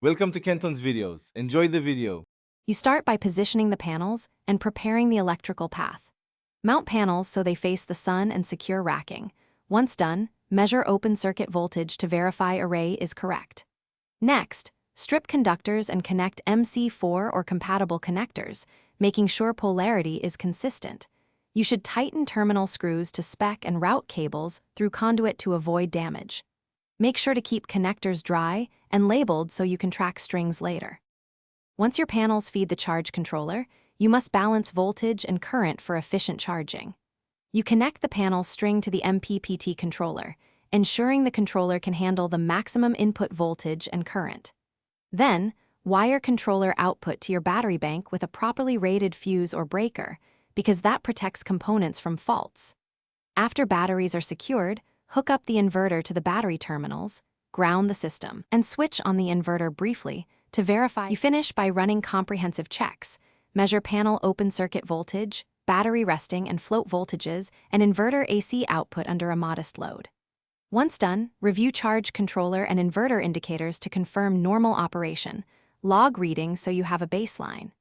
Welcome to Kenton's videos. Enjoy the video. You start by positioning the panels and preparing the electrical path. Mount panels so they face the sun and secure racking. Once done, measure open circuit voltage to verify array is correct. Next, strip conductors and connect MC4 or compatible connectors, making sure polarity is consistent. You should tighten terminal screws to spec and route cables through conduit to avoid damage. Make sure to keep connectors dry and labeled so you can track strings later. Once your panels feed the charge controller, you must balance voltage and current for efficient charging. You connect the panel string to the MPPT controller, ensuring the controller can handle the maximum input voltage and current. Then, wire controller output to your battery bank with a properly rated fuse or breaker, because that protects components from faults. After batteries are secured, hook up the inverter to the battery terminals, ground the system, and switch on the inverter briefly to verify. You finish by running comprehensive checks, measure panel open circuit voltage, battery resting and float voltages, and inverter AC output under a modest load. Once done, review charge controller and inverter indicators to confirm normal operation. Log readings so you have a baseline.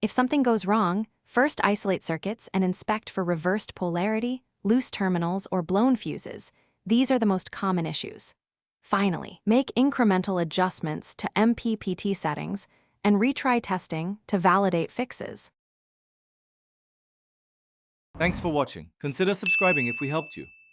If something goes wrong, first isolate circuits and inspect for reversed polarity, loose terminals, or blown fuses. These are the most common issues. Finally, make incremental adjustments to MPPT settings and retry testing to validate fixes. Thanks for watching. Consider subscribing if we helped you.